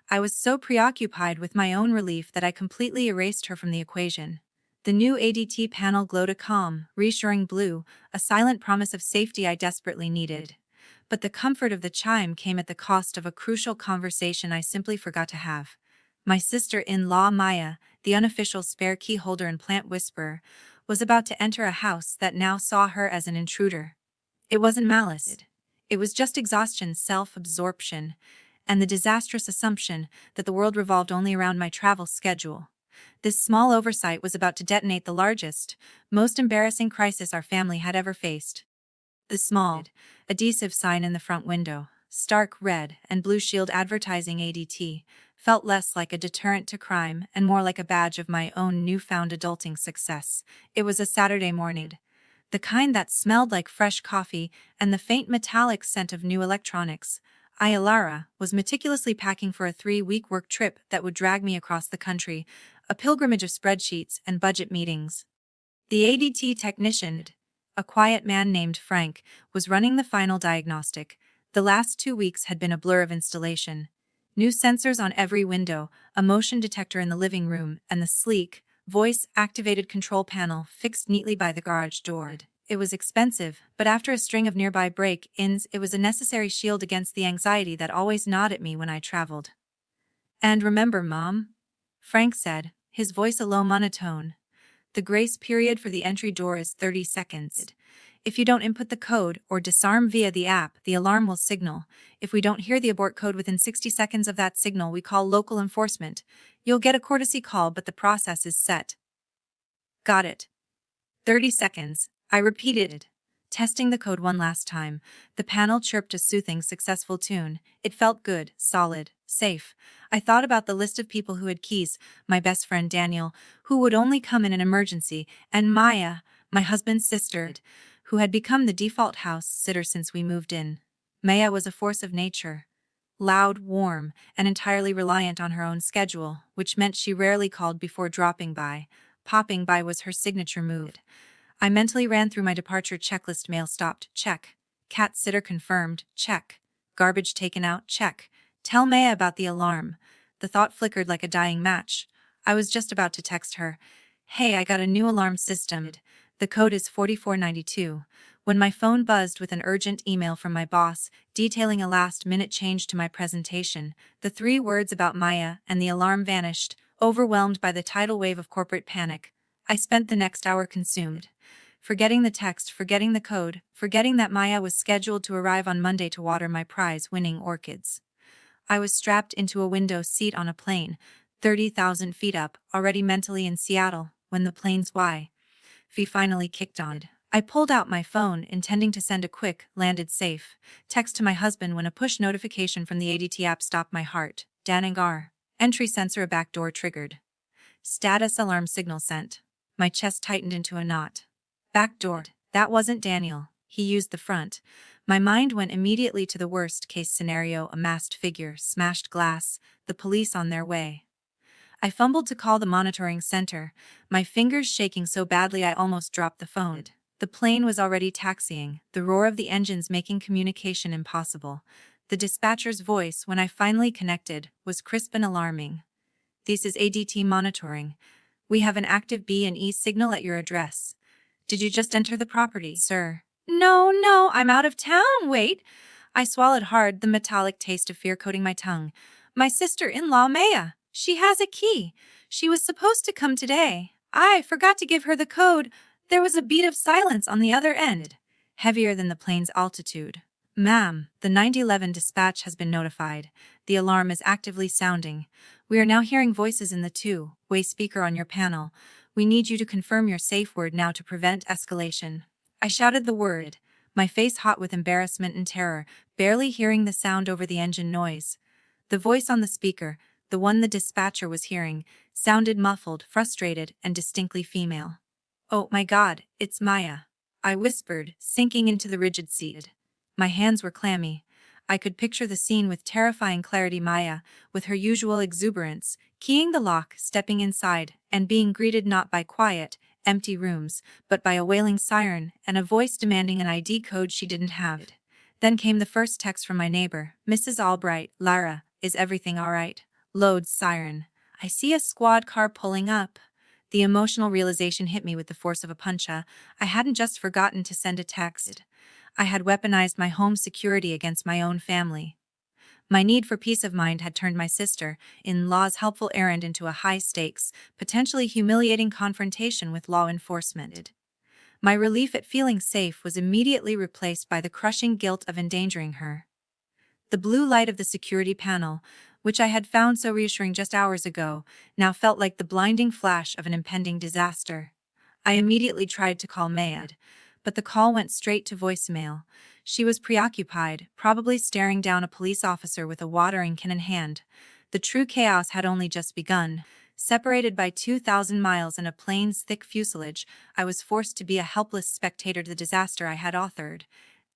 I was so preoccupied with my own relief that I completely erased her from the equation. The new ADT panel glowed a calm, reassuring blue, a silent promise of safety I desperately needed. But the comfort of the chime came at the cost of a crucial conversation I simply forgot to have. My sister-in-law Maya, the unofficial spare key holder and plant whisperer, was about to enter a house that now saw her as an intruder. It wasn't malice. It was just exhaustion, self-absorption, and the disastrous assumption that the world revolved only around my travel schedule. This small oversight was about to detonate the largest, most embarrassing crisis our family had ever faced. The small, adhesive sign in the front window, stark red and blue shield advertising ADT, felt less like a deterrent to crime and more like a badge of my own newfound adulting success. It was a Saturday morning, the kind that smelled like fresh coffee and the faint metallic scent of new electronics. Elara was meticulously packing for a 3-week work trip that would drag me across the country, a pilgrimage of spreadsheets and budget meetings. The ADT technician, a quiet man named Frank, was running the final diagnostic. The last 2 weeks had been a blur of installation. New sensors on every window, a motion detector in the living room, and the sleek, voice-activated control panel fixed neatly by the garage door. It was expensive, but after a string of nearby break-ins, it was a necessary shield against the anxiety that always gnawed at me when I traveled. "And remember, Mom," Frank said, his voice a low monotone, "the grace period for the entry door is 30 seconds. If you don't input the code or disarm via the app, the alarm will signal. If we don't hear the abort code within 60 seconds of that signal, we call local enforcement. You'll get a courtesy call, but the process is set." "Got it." 30 seconds, I repeated, testing the code one last time. The panel chirped a soothing, successful tune. It felt good, solid, safe. I thought about the list of people who had keys: my best friend Daniel, who would only come in an emergency, and Maya, my husband's sister, who had become the default house sitter since we moved in. Maya was a force of nature. Loud, warm, and entirely reliant on her own schedule, which meant she rarely called before dropping by. Popping by was her signature move. I mentally ran through my departure checklist. Mail stopped, check. Cat sitter confirmed, check. Garbage taken out, check. Tell Maya about the alarm. The thought flickered like a dying match. I was just about to text her, "Hey, I got a new alarm system. The code is 4492. When my phone buzzed with an urgent email from my boss, detailing a last-minute change to my presentation. The 3 words about Maya and the alarm vanished, overwhelmed by the tidal wave of corporate panic. I spent the next hour consumed, forgetting the text, forgetting the code, forgetting that Maya was scheduled to arrive on Monday to water my prize-winning orchids. I was strapped into a window seat on a plane, 30,000 feet up, already mentally in Seattle, when the plane's Wi-Fi finally kicked on. I pulled out my phone, intending to send a quick, landed safe text to my husband when a push notification from the ADT app stopped my heart. Danangar. Entry sensor, a backdoor triggered. Status alarm signal sent. My chest tightened into a knot. Backdoor. That wasn't Daniel. He used the front. My mind went immediately to the worst-case scenario: a masked figure, smashed glass, the police on their way. I fumbled to call the monitoring center, my fingers shaking so badly I almost dropped the phone. The plane was already taxiing, the roar of the engines making communication impossible. The dispatcher's voice, when I finally connected, was crisp and alarming. "This is ADT monitoring. We have an active B&E signal at your address. Did you just enter the property, sir?" No, I'm out of town, wait." I swallowed hard, the metallic taste of fear coating my tongue. "My sister-in-law, Maya. She has a key. She was supposed to come today. I forgot to give her the code." There was a beat of silence on the other end, heavier than the plane's altitude. "Ma'am, the 911 dispatch has been notified. The alarm is actively sounding. We are now hearing voices in the 2-way speaker on your panel. We need you to confirm your safe word now to prevent escalation." I shouted the word, my face hot with embarrassment and terror, barely hearing the sound over the engine noise. The voice on the speaker, the one the dispatcher was hearing, sounded muffled, frustrated, and distinctly female. "Oh my God, it's Maya," I whispered, sinking into the rigid seat. My hands were clammy. I could picture the scene with terrifying clarity: Maya, with her usual exuberance, keying the lock, stepping inside, and being greeted not by quiet, empty rooms, but by a wailing siren and a voice demanding an ID code she didn't have. Then came the first text from my neighbor: "Mrs. Albright, Lara, is everything all right? Loads siren. I see a squad car pulling up. The emotional realization hit me with the force of a punch. I hadn't just forgotten to send a text. I had weaponized my home security against my own family. My need for peace of mind had turned my sister-in-law's helpful errand into a high-stakes, potentially humiliating confrontation with law enforcement. My relief at feeling safe was immediately replaced by the crushing guilt of endangering her. The blue light of the security panel, which I had found so reassuring just hours ago, now felt like the blinding flash of an impending disaster. I immediately tried to call Maya, but the call went straight to voicemail. She was preoccupied, probably staring down a police officer with a watering can in hand. The true chaos had only just begun. Separated by 2,000 miles and a plane's thick fuselage, I was forced to be a helpless spectator to the disaster I had authored.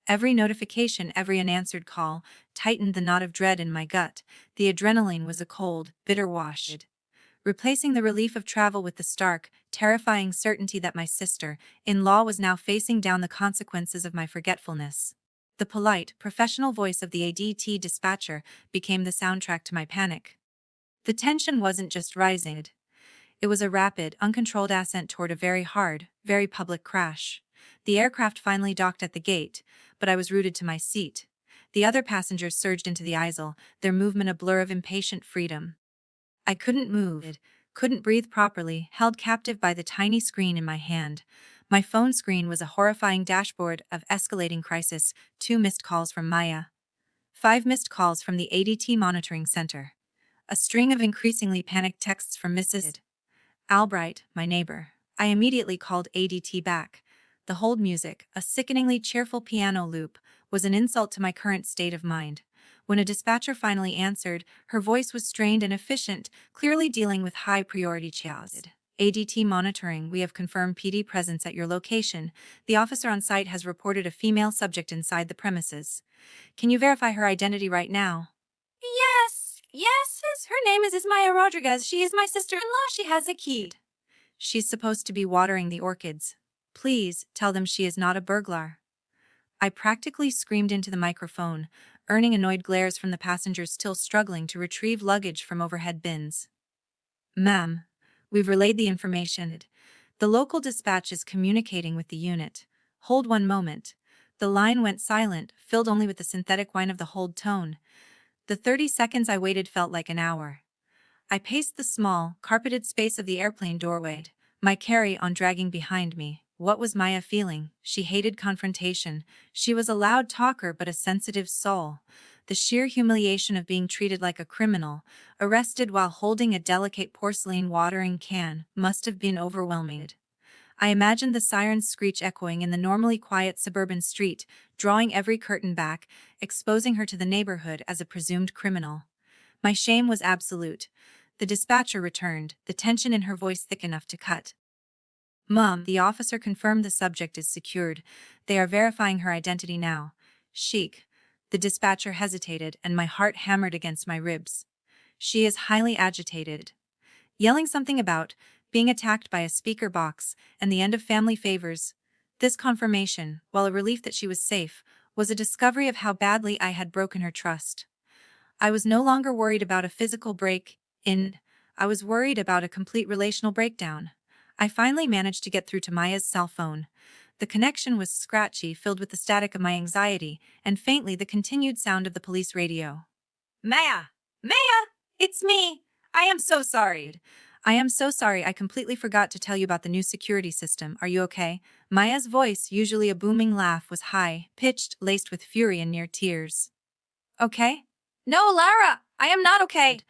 Every notification, every unanswered call, tightened the knot of dread in my gut. The adrenaline was a cold, bitter wash, replacing the relief of travel with the stark, terrifying certainty that my sister-in-law was now facing down the consequences of my forgetfulness. The polite, professional voice of the ADT dispatcher became the soundtrack to my panic. The tension wasn't just rising. It was a rapid, uncontrolled ascent toward a very hard, very public crash. The aircraft finally docked at the gate, but I was rooted to my seat. The other passengers surged into the aisle, their movement a blur of impatient freedom. I couldn't move, couldn't breathe properly, held captive by the tiny screen in my hand. My phone screen was a horrifying dashboard of escalating crisis, 2 missed calls from Maya, 5 missed calls from the ADT monitoring center, a string of increasingly panicked texts from Mrs. Albright, my neighbor. I immediately called ADT back. The hold music, a sickeningly cheerful piano loop, was an insult to my current state of mind. When a dispatcher finally answered, her voice was strained and efficient, clearly dealing with high-priority chats. ADT monitoring, we have confirmed PD presence at your location. The officer on site has reported a female subject inside the premises. Can you verify her identity right now? Yes, her name is Ismaya Rodriguez. She is my sister-in-law. She has a key. She's supposed to be watering the orchids. Please, tell them she is not a burglar. I practically screamed into the microphone, earning annoyed glares from the passengers still struggling to retrieve luggage from overhead bins. Ma'am, we've relayed the information. The local dispatch is communicating with the unit. Hold one moment. The line went silent, filled only with the synthetic whine of the hold tone. The 30 seconds I waited felt like an hour. I paced the small, carpeted space of the airplane doorway, my carry-on dragging behind me. What was Maya feeling? She hated confrontation. She was a loud talker but a sensitive soul. The sheer humiliation of being treated like a criminal, arrested while holding a delicate porcelain watering can, must have been overwhelming. I imagined the siren's screech echoing in the normally quiet suburban street, drawing every curtain back, exposing her to the neighborhood as a presumed criminal. My shame was absolute. The dispatcher returned, the tension in her voice thick enough to cut. Mom, the officer confirmed the subject is secured. They are verifying her identity now. Sheik. The dispatcher hesitated, and my heart hammered against my ribs. She is highly agitated. Yelling something about being attacked by a speaker box and the end of family favors. This confirmation, while a relief that she was safe, was a discovery of how badly I had broken her trust. I was no longer worried about a physical break-in. I was worried about a complete relational breakdown. I finally managed to get through to Maya's cell phone. The connection was scratchy, filled with the static of my anxiety, and faintly the continued sound of the police radio. Maya! Maya! It's me! I am so sorry. I completely forgot to tell you about the new security system. Are you okay? Maya's voice, usually a booming laugh, was high-pitched, laced with fury and near tears. Okay? No, Elara! I am not okay!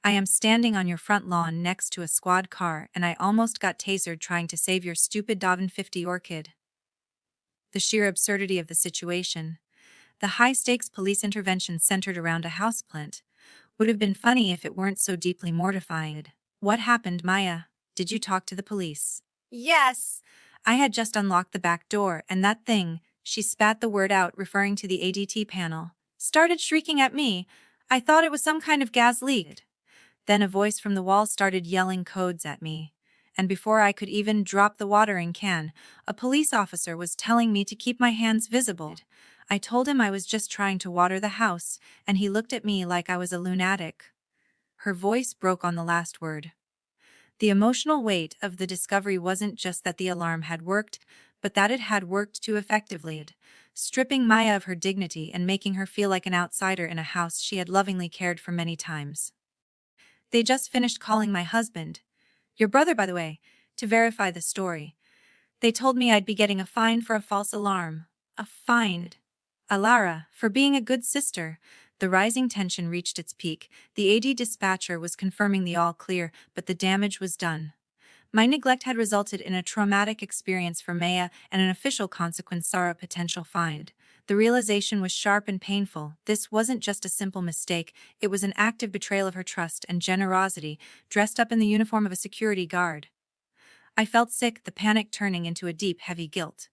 I am standing on your front lawn next to a squad car, and I almost got tasered trying to save your stupid Dovin 50 orchid. The sheer absurdity of the situation. The high-stakes police intervention centered around a houseplant would have been funny if it weren't so deeply mortifying. What happened, Maya? Did you talk to the police? Yes. I had just unlocked the back door, and that thing, she spat the word out referring to the ADT panel, started shrieking at me. I thought it was some kind of gas leak. Then a voice from the wall started yelling codes at me. And before I could even drop the watering can, a police officer was telling me to keep my hands visible. I told him I was just trying to water the house, and he looked at me like I was a lunatic. Her voice broke on the last word. The emotional weight of the discovery wasn't just that the alarm had worked, but that it had worked too effectively, stripping Maya of her dignity and making her feel like an outsider in a house she had lovingly cared for many times. They just finished calling my husband, your brother by the way, to verify the story. They told me I'd be getting a fine for a false alarm. A fine. Elara, for being a good sister. The rising tension reached its peak. The AD dispatcher was confirming the all clear, but the damage was done. My neglect had resulted in a traumatic experience for Maya and an official consequence saw a potential fine. The realization was sharp and painful. This wasn't just a simple mistake, it was an active betrayal of her trust and generosity, dressed up in the uniform of a security guard. I felt sick, the panic turning into a deep, heavy guilt.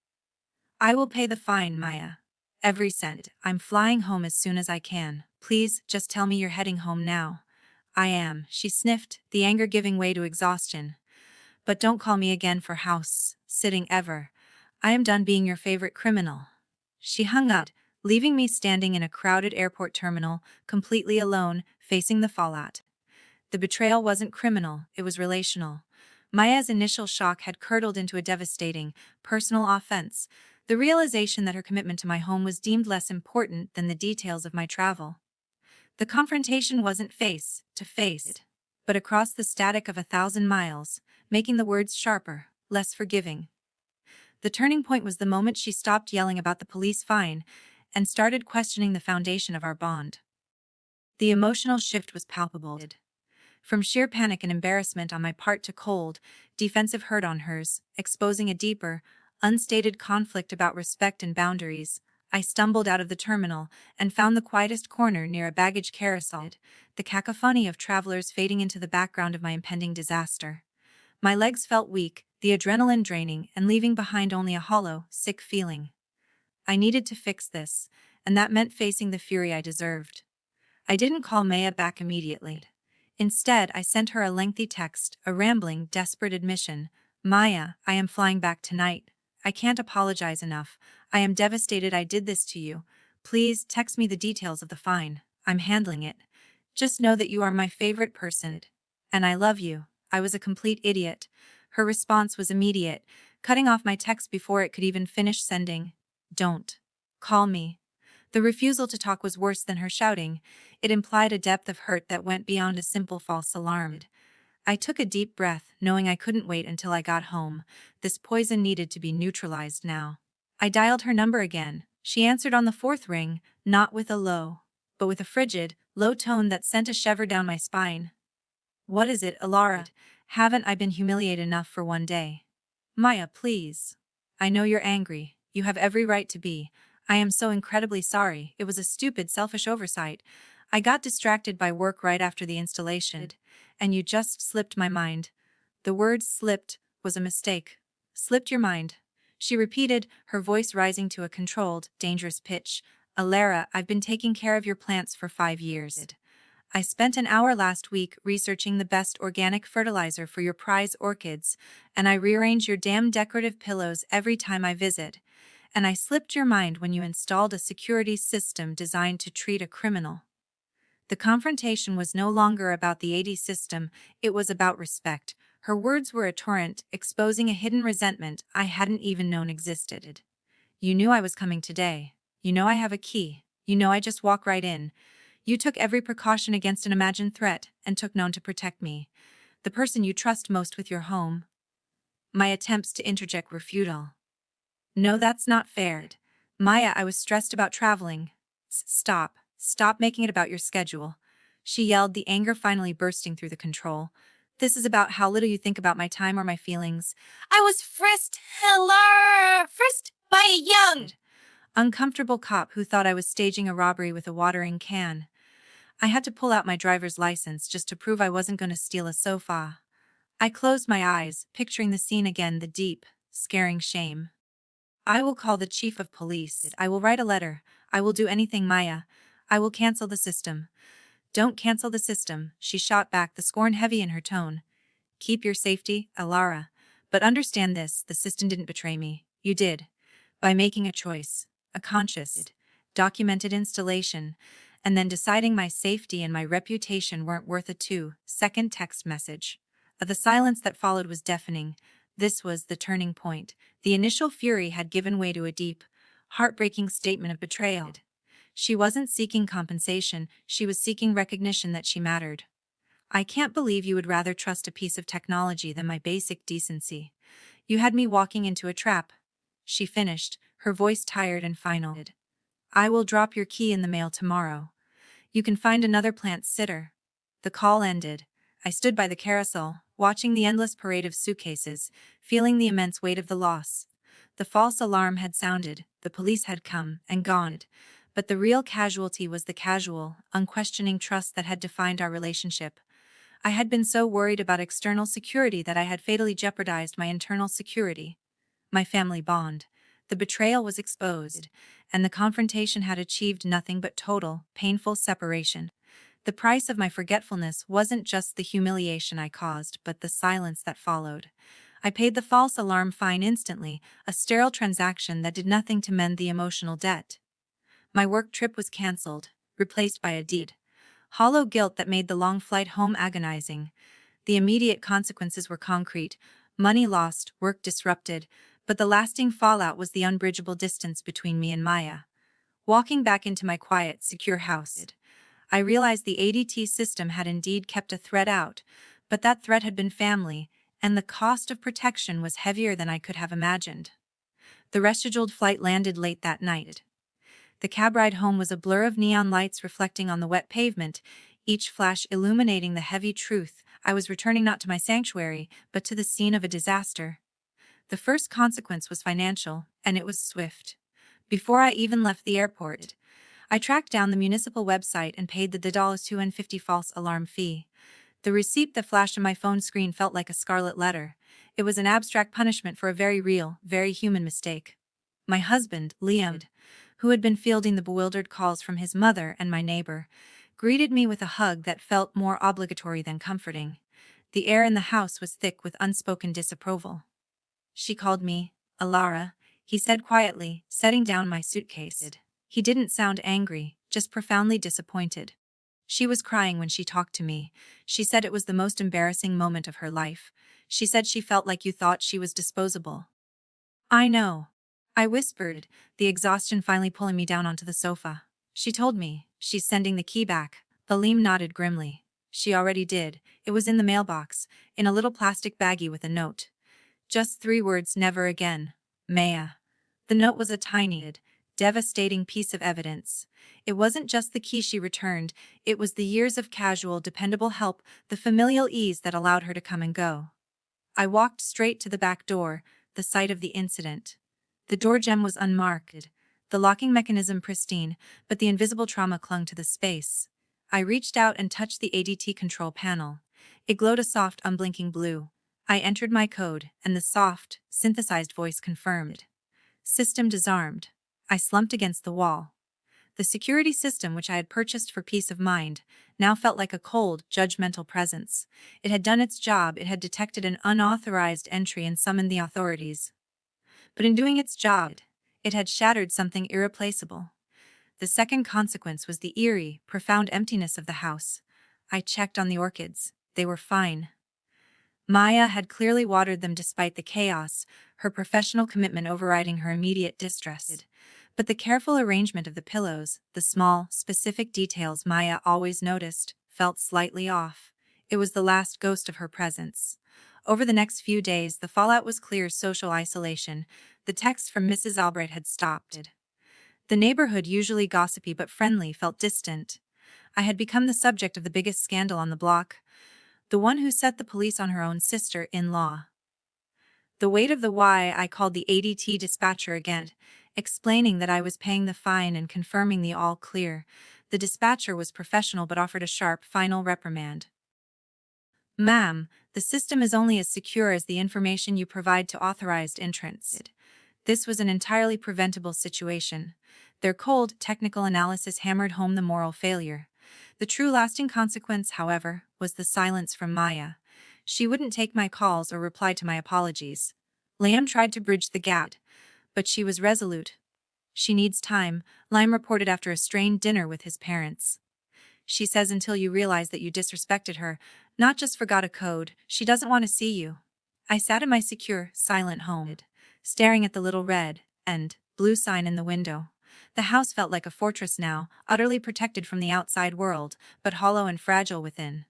I will pay the fine, Maya. Every cent. I'm flying home as soon as I can. Please, just tell me you're heading home now. I am, she sniffed, the anger giving way to exhaustion. But don't call me again for house sitting ever. I am done being your favorite criminal. She hung up, leaving me standing in a crowded airport terminal, completely alone, facing the fallout. The betrayal wasn't criminal, it was relational. Maya's initial shock had curdled into a devastating, personal offense, the realization that her commitment to my home was deemed less important than the details of my travel. The confrontation wasn't face to face, but across the static of 1,000 miles, making the words sharper, less forgiving. The turning point was the moment she stopped yelling about the police fine and started questioning the foundation of our bond. The emotional shift was palpable. From sheer panic and embarrassment on my part to cold, defensive hurt on hers, exposing a deeper, unstated conflict about respect and boundaries, I stumbled out of the terminal and found the quietest corner near a baggage carousel, the cacophony of travelers fading into the background of my impending disaster. My legs felt weak, the adrenaline draining and leaving behind only a hollow, sick feeling. I needed to fix this, and that meant facing the fury I deserved. I didn't call Maya back immediately. Instead, I sent her a lengthy text, a rambling, desperate admission. Maya, I am flying back tonight. I can't apologize enough. I am devastated I did this to you. Please text me the details of the fine. I'm handling it. Just know that you are my favorite person. And I love you. I was a complete idiot. Her response was immediate, cutting off my text before it could even finish sending. Don't call me. The refusal to talk was worse than her shouting. It implied a depth of hurt that went beyond a simple false alarm. I took a deep breath, knowing I couldn't wait until I got home. This poison needed to be neutralized now. I dialed her number again. She answered on the fourth ring, not with a low, but with a frigid, low tone that sent a shiver down my spine. What is it, Elara? Haven't I been humiliated enough for one day? Maya, please. I know you're angry. You have every right to be. I am so incredibly sorry. It was a stupid, selfish oversight. I got distracted by work right after the installation, and you just slipped my mind. The word slipped was a mistake. Slipped your mind. She repeated, her voice rising to a controlled, dangerous pitch. Elara, I've been taking care of your plants for 5 years. I spent an hour last week researching the best organic fertilizer for your prize orchids, and I rearrange your damn decorative pillows every time I visit. And I slipped your mind when you installed a security system designed to treat a criminal. The confrontation was no longer about the AD system, it was about respect. Her words were a torrent, exposing a hidden resentment I hadn't even known existed. You knew I was coming today. You know I have a key. You know I just walk right in. You took every precaution against an imagined threat and took none to protect me. The person you trust most with your home. My attempts to interject were futile. No, that's not fair. Maya, I was stressed about traveling. Stop. Stop making it about your schedule. She yelled, the anger finally bursting through the control. This is about how little you think about my time or my feelings. I was frisked by a young, uncomfortable cop who thought I was staging a robbery with a watering can. I had to pull out my driver's license just to prove I wasn't going to steal a sofa. I closed my eyes, picturing the scene again, the deep, scaring shame. I will call the chief of police. I will write a letter. I will do anything, Maya. I will cancel the system. Don't cancel the system, she shot back, the scorn heavy in her tone. Keep your safety, Elara. But understand this, the system didn't betray me. You did. By making a choice. A conscious, documented installation. and then deciding my safety and my reputation weren't worth a 2-second text message. The silence that followed was deafening. This was the turning point. The initial fury had given way to a deep, heartbreaking statement of betrayal. She wasn't seeking compensation, she was seeking recognition that she mattered. I can't believe you would rather trust a piece of technology than my basic decency. You had me walking into a trap. She finished, her voice tired and final. I will drop your key in the mail tomorrow. You can find another plant sitter. The call ended. I stood by the carousel, watching the endless parade of suitcases, feeling the immense weight of the loss. The false alarm had sounded, the police had come and gone, but the real casualty was the casual, unquestioning trust that had defined our relationship. I had been so worried about external security that I had fatally jeopardized my internal security. My family bond. The betrayal was exposed, and the confrontation had achieved nothing but total, painful separation. The price of my forgetfulness wasn't just the humiliation I caused, but the silence that followed. I paid the false alarm fine instantly, a sterile transaction that did nothing to mend the emotional debt. My work trip was cancelled, replaced by a deed. Hollow guilt that made the long flight home agonizing. The immediate consequences were concrete: money lost, work disrupted, but the lasting fallout was the unbridgeable distance between me and Maya. Walking back into my quiet, secure house, I realized the ADT system had indeed kept a threat out, but that threat had been family, and the cost of protection was heavier than I could have imagined. The rescheduled flight landed late that night. The cab ride home was a blur of neon lights reflecting on the wet pavement, each flash illuminating the heavy truth: I was returning not to my sanctuary, but to the scene of a disaster. The first consequence was financial, and it was swift. Before I even left the airport, I tracked down the municipal website and paid the $250 false alarm fee. The receipt that flashed on my phone screen felt like a scarlet letter. It was an abstract punishment for a very real, very human mistake. My husband, Liam, who had been fielding the bewildered calls from his mother and my neighbor, greeted me with a hug that felt more obligatory than comforting. The air in the house was thick with unspoken disapproval. She called me Elara, he said quietly, setting down my suitcase. He didn't sound angry, just profoundly disappointed. She was crying when she talked to me. She said it was the most embarrassing moment of her life. She said she felt like you thought she was disposable. I know, I whispered, the exhaustion finally pulling me down onto the sofa. She told me, she's sending the key back. Aleem nodded grimly. She already did. It was in the mailbox, in a little plastic baggie with a note. Just 3 words: never again. Maya. The note was a tiny, devastating piece of evidence. It wasn't just the key she returned, it was the years of casual, dependable help, the familial ease that allowed her to come and go. I walked straight to the back door, the site of the incident. The door gem was unmarked, the locking mechanism pristine, but the invisible trauma clung to the space. I reached out and touched the ADT control panel. It glowed a soft, unblinking blue. I entered my code, and the soft, synthesized voice confirmed. System disarmed. I slumped against the wall. The security system, which I had purchased for peace of mind, now felt like a cold, judgmental presence. It had done its job, it had detected an unauthorized entry and summoned the authorities. But in doing its job, it had shattered something irreplaceable. The second consequence was the eerie, profound emptiness of the house. I checked on the orchids. They were fine. Maya had clearly watered them despite the chaos, her professional commitment overriding her immediate distress. But the careful arrangement of the pillows, the small, specific details Maya always noticed, felt slightly off. It was the last ghost of her presence. Over the next few days, the fallout was clear: social isolation. The texts from Mrs. Albright had stopped. The neighborhood, usually gossipy but friendly, felt distant. I had become the subject of the biggest scandal on the block, the one who set the police on her own sister-in-law. The weight of the why, I called the ADT dispatcher again, explaining that I was paying the fine and confirming the all clear. The dispatcher was professional but offered a sharp, final reprimand. Ma'am, the system is only as secure as the information you provide to authorized entrants. This was an entirely preventable situation. Their cold, technical analysis hammered home the moral failure. The true lasting consequence, however, was the silence from Maya. She wouldn't take my calls or reply to my apologies. Liam tried to bridge the gap, but she was resolute. She needs time, Lime reported after a strained dinner with his parents. She says until you realize that you disrespected her, not just forgot a code, she doesn't want to see you. I sat in my secure, silent home, staring at the little red and blue sign in the window. The house felt like a fortress now, utterly protected from the outside world, but hollow and fragile within.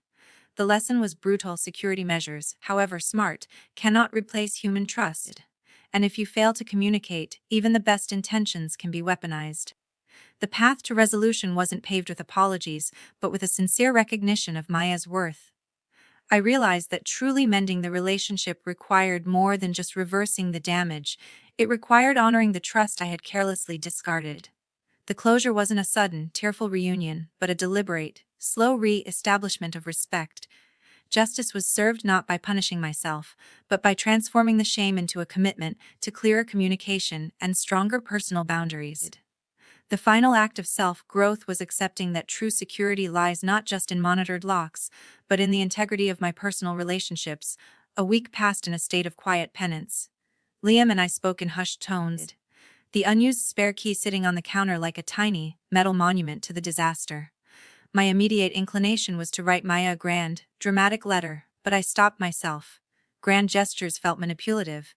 The lesson was brutal: security measures, however smart, cannot replace human trust. And if you fail to communicate, even the best intentions can be weaponized. The path to resolution wasn't paved with apologies, but with a sincere recognition of Maya's worth. I realized that truly mending the relationship required more than just reversing the damage. It required honoring the trust I had carelessly discarded. The closure wasn't a sudden, tearful reunion, but a deliberate, slow re-establishment of respect. Justice was served not by punishing myself, but by transforming the shame into a commitment to clearer communication and stronger personal boundaries. The final act of self-growth was accepting that true security lies not just in monitored locks, but in the integrity of my personal relationships. A week passed in a state of quiet penance. Liam and I spoke in hushed tones, the unused spare key sitting on the counter like a tiny, metal monument to the disaster. My immediate inclination was to write Maya a grand, dramatic letter, but I stopped myself. Grand gestures felt manipulative.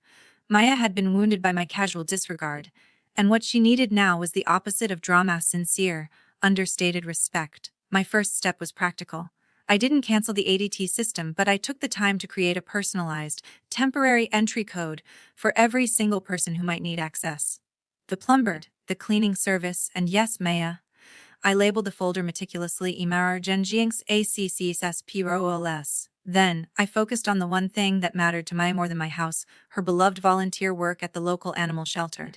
Maya had been wounded by my casual disregard, and what she needed now was the opposite of drama: sincere, understated respect. My first step was practical. I didn't cancel the ADT system, but I took the time to create a personalized, temporary entry code for every single person who might need access. The plumber, the cleaning service, and yes, Maya. I labeled the folder meticulously: Elara Genjianx ACCSPROLS. Then, I focused on the one thing that mattered to Maya more than my house: her beloved volunteer work at the local animal shelter.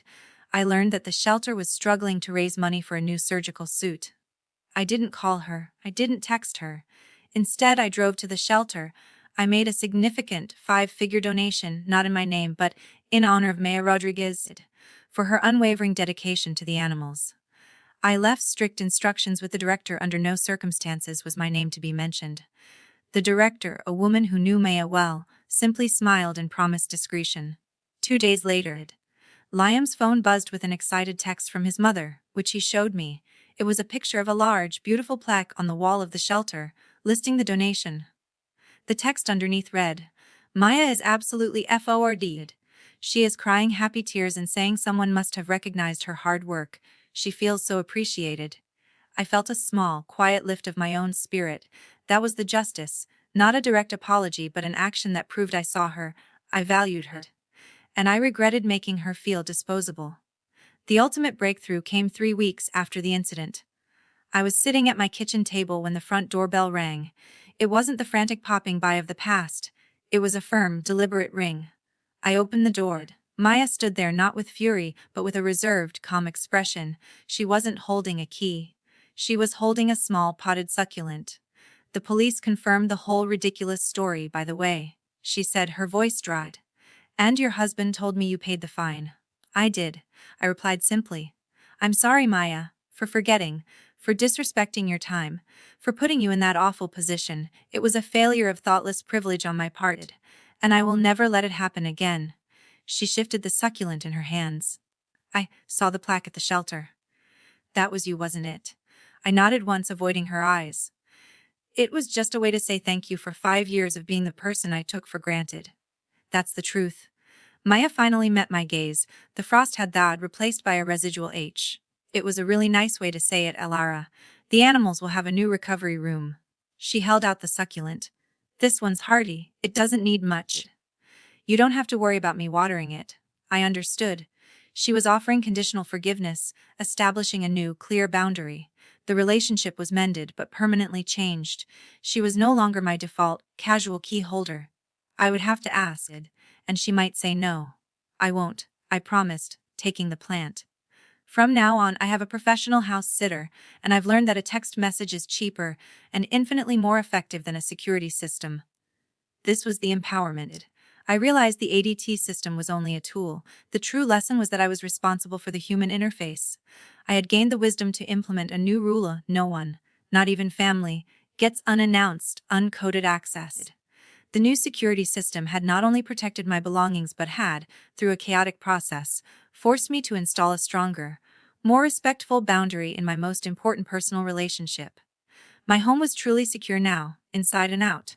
I learned that the shelter was struggling to raise money for a new surgical suit. I didn't call her. I didn't text her. Instead, I drove to the shelter. I made a significant 5-figure donation, not in my name, but in honor of Maya Rodriguez, for her unwavering dedication to the animals. I left strict instructions with the director: under no circumstances was my name to be mentioned. The director, a woman who knew Maya well, simply smiled and promised discretion. 2 days later, Liam's phone buzzed with an excited text from his mother, which he showed me. It was a picture of a large, beautiful plaque on the wall of the shelter, listing the donation. The text underneath read, "Maya is absolutely FORD'd. She is crying happy tears and saying someone must have recognized her hard work. She feels so appreciated." I felt a small, quiet lift of my own spirit. That was the justice, not a direct apology, but an action that proved I saw her, I valued her. And I regretted making her feel disposable. The ultimate breakthrough came 3 weeks after the incident. I was sitting at my kitchen table when the front doorbell rang. It wasn't the frantic popping by of the past. It was a firm, deliberate ring. I opened the door. Maya stood there, not with fury, but with a reserved, calm expression. She wasn't holding a key. She was holding a small, potted succulent. "The police confirmed the whole ridiculous story, by the way," she said, her voice dried. "And your husband told me you paid the fine." "I did," I replied simply. "I'm sorry, Maya, for forgetting, for disrespecting your time, for putting you in that awful position. It was a failure of thoughtless privilege on my part, and I will never let it happen again." She shifted the succulent in her hands. "I saw the plaque at the shelter. That was you, wasn't it?" I nodded once, avoiding her eyes. "It was just a way to say thank you for 5 years of being the person I took for granted." "That's the truth." Maya finally met my gaze. The frost had thawed, replaced by a residual H. "It was a really nice way to say it, Elara. The animals will have a new recovery room." She held out the succulent. "This one's hardy. It doesn't need much. You don't have to worry about me watering it." I understood. She was offering conditional forgiveness, establishing a new, clear boundary. The relationship was mended, but permanently changed. She was no longer my default, casual key holder. I would have to ask, and she might say no. "I won't," I promised, taking the plant. "From now on, I have a professional house sitter, and I've learned that a text message is cheaper and infinitely more effective than a security system." This was the empowerment. I realized the ADT system was only a tool. The true lesson was that I was responsible for the human interface. I had gained the wisdom to implement a new rule: no one, not even family, gets unannounced, uncoded access. The new security system had not only protected my belongings but had, through a chaotic process, forced me to install a stronger, more respectful boundary in my most important personal relationship. My home was truly secure now, inside and out.